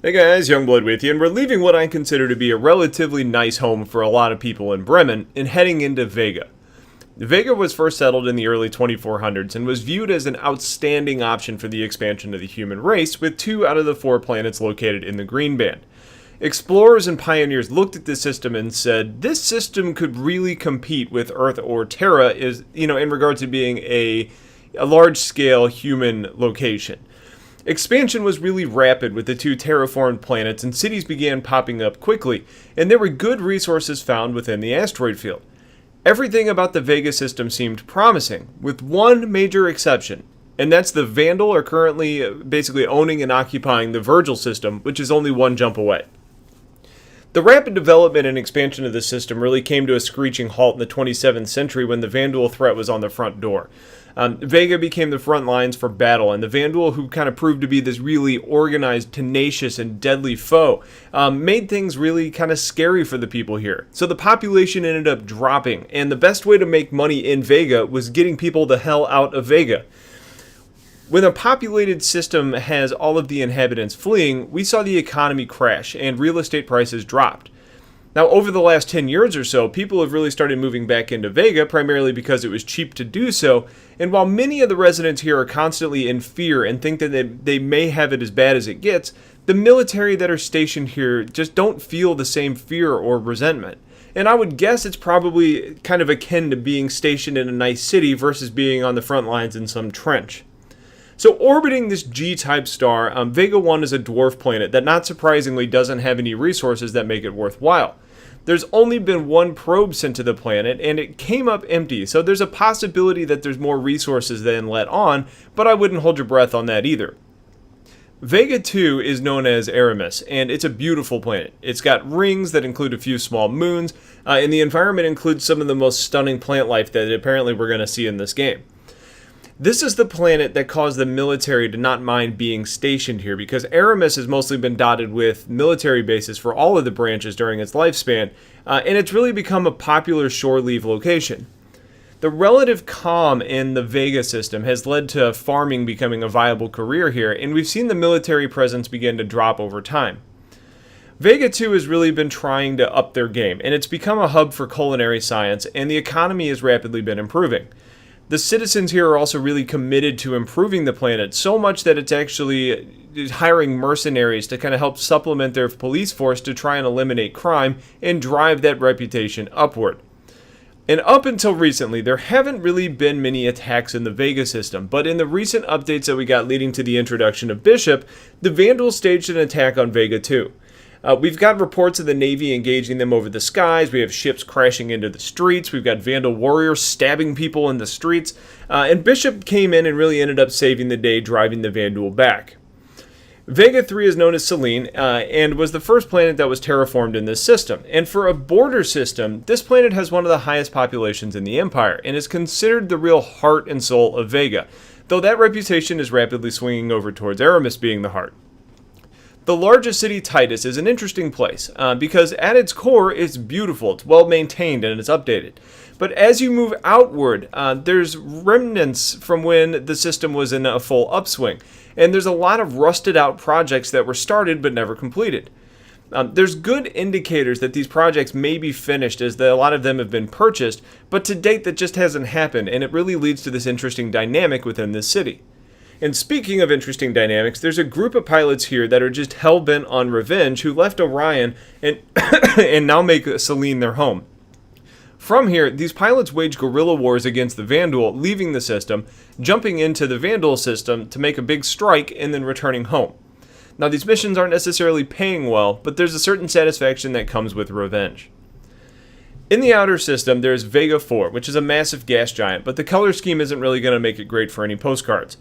Hey guys, Youngblood with you, and we're leaving what I consider to be a relatively nice home for a lot of people in Bremen and heading into Vega. Vega was first settled in the early 2400s and was viewed as an outstanding option for the expansion of the human race, with 2 out of the 4 planets located in the green band. Explorers and pioneers looked at this system and said, this system could really compete with Earth or Terra in regards to being a large-scale human location. Expansion was really rapid with the 2 terraformed planets, and cities began popping up quickly, and there were good resources found within the asteroid field. Everything about the Vega system seemed promising, with one major exception, and that's the Vanduul are currently basically owning and occupying the Virgil system, which is only 1 jump away. The rapid development and expansion of the system really came to a screeching halt in the 27th century when the Vanduul threat was on the front door. Vega became the front lines for battle, and the Vanduul, who kind of proved to be this really organized, tenacious, and deadly foe, made things really kind of scary for the people here. So the population ended up dropping, and the best way to make money in Vega was getting people the hell out of Vega. When a populated system has all of the inhabitants fleeing, we saw the economy crash and real estate prices dropped. Now, over the last 10 years or so, people have really started moving back into Vega, primarily because it was cheap to do so, and while many of the residents here are constantly in fear and think that they may have it as bad as it gets, the military that are stationed here just don't feel the same fear or resentment. And I would guess it's probably kind of akin to being stationed in a nice city versus being on the front lines in some trench. So orbiting this G-type star, Vega 1 is a dwarf planet that not surprisingly doesn't have any resources that make it worthwhile. There's only been 1 probe sent to the planet, and it came up empty, so there's a possibility that there's more resources than let on, but I wouldn't hold your breath on that either. Vega 2 is known as Aramis, and it's a beautiful planet. It's got rings that include a few small moons, and the environment includes some of the most stunning plant life that apparently we're going to see in this game. This is the planet that caused the military to not mind being stationed here, because Aramis has mostly been dotted with military bases for all of the branches during its lifespan, and it's really become a popular shore leave location. The relative calm in the Vega system has led to farming becoming a viable career here, and we've seen the military presence begin to drop over time. Vega 2 has really been trying to up their game, and it's become a hub for culinary science, and the economy has rapidly been improving. The citizens here are also really committed to improving the planet, so much that it's actually hiring mercenaries to kind of help supplement their police force to try and eliminate crime and drive that reputation upward. And up until recently, there haven't really been many attacks in the Vega system, but in the recent updates that we got leading to the introduction of Bishop, the Vanduul staged an attack on Vega 2. We've got reports of the Navy engaging them over the skies. We have ships crashing into the streets. We've got Vanduul warriors stabbing people in the streets. And Bishop came in and really ended up saving the day, driving the Vanduul back. Vega 3 is known as Selene and was the first planet that was terraformed in this system. And for a border system, this planet has one of the highest populations in the Empire and is considered the real heart and soul of Vega, though that reputation is rapidly swinging over towards Aramis being the heart. The largest city, Titus, is an interesting place because at its core it's beautiful, it's well maintained, and it's updated. But as you move outward, there's remnants from when the system was in a full upswing, and there's a lot of rusted out projects that were started but never completed. There's good indicators that these projects may be finished, as a lot of them have been purchased, but to date that just hasn't happened, and it really leads to this interesting dynamic within this city. And speaking of interesting dynamics, there's a group of pilots here that are just hell-bent on revenge who left Orion and, and now make Selene their home. From here, these pilots wage guerrilla wars against the Vanduul, leaving the system, jumping into the Vanduul system to make a big strike, and then returning home. Now, these missions aren't necessarily paying well, but there's a certain satisfaction that comes with revenge. In the outer system, there's Vega IV, which is a massive gas giant, but the color scheme isn't really going to make it great for any postcards.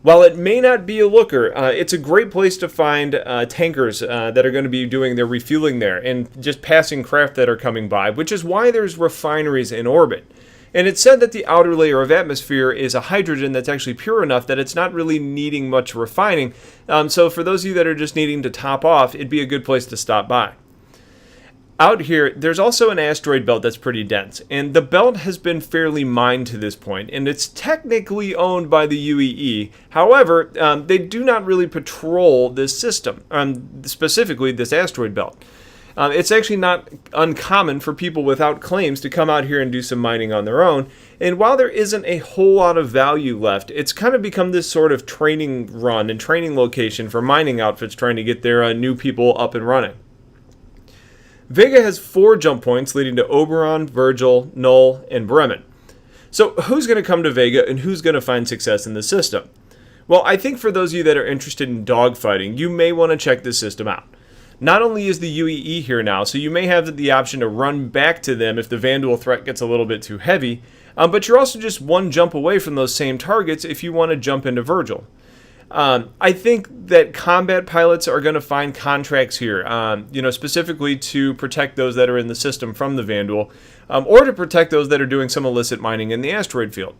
While it may not be a looker, it's a great place to find tankers that are going to be doing their refueling there and just passing craft that are coming by, which is why there's refineries in orbit. And it's said that the outer layer of atmosphere is a hydrogen that's actually pure enough that it's not really needing much refining. So for those of you that are just needing to top off, it'd be a good place to stop by. Out here, there's also an asteroid belt that's pretty dense, and the belt has been fairly mined to this point, and it's technically owned by the UEE. However, they do not really patrol this system, specifically this asteroid belt. It's actually not uncommon for people without claims to come out here and do some mining on their own, and while there isn't a whole lot of value left, it's kind of become this sort of training run and training location for mining outfits trying to get their new people up and running. Vega has 4 jump points leading to Oberon, Virgil, Null, and Bremen. So who's going to come to Vega and who's going to find success in the system? Well, I think for those of you that are interested in dogfighting, you may want to check this system out. Not only is the UEE here now, so you may have the option to run back to them if the Vanduul threat gets a little bit too heavy, but you're also just 1 jump away from those same targets if you want to jump into Virgil. I think that combat pilots are going to find contracts here, specifically to protect those that are in the system from the Vanduul, or to protect those that are doing some illicit mining in the asteroid field.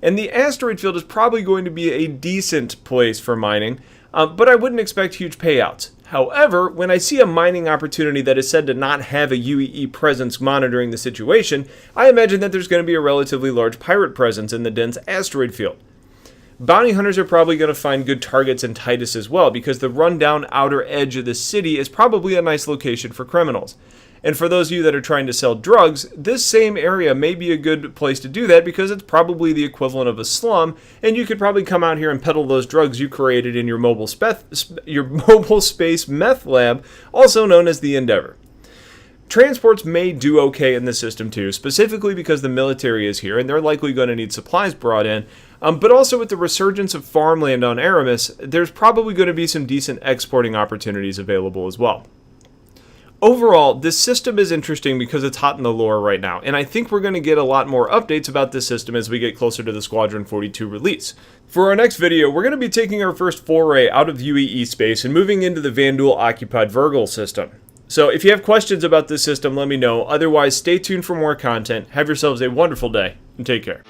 And the asteroid field is probably going to be a decent place for mining, but I wouldn't expect huge payouts. However, when I see a mining opportunity that is said to not have a UEE presence monitoring the situation, I imagine that there's going to be a relatively large pirate presence in the dense asteroid field. Bounty hunters are probably going to find good targets in Titus as well, because the rundown outer edge of the city is probably a nice location for criminals. And for those of you that are trying to sell drugs, this same area may be a good place to do that because it's probably the equivalent of a slum, and you could probably come out here and peddle those drugs you created in your mobile space meth lab, also known as the Endeavor. Transports may do okay in the system too, specifically because the military is here and they're likely going to need supplies brought in, but also with the resurgence of farmland on Aramis, there's probably going to be some decent exporting opportunities available as well. Overall, this system is interesting because it's hot in the lore right now, and I think we're going to get a lot more updates about this system as we get closer to the Squadron 42 release. For our next video, we're going to be taking our first foray out of UEE space and moving into the Vanduul-occupied Virgil system. So if you have questions about this system, let me know. Otherwise, stay tuned for more content. Have yourselves a wonderful day, and take care.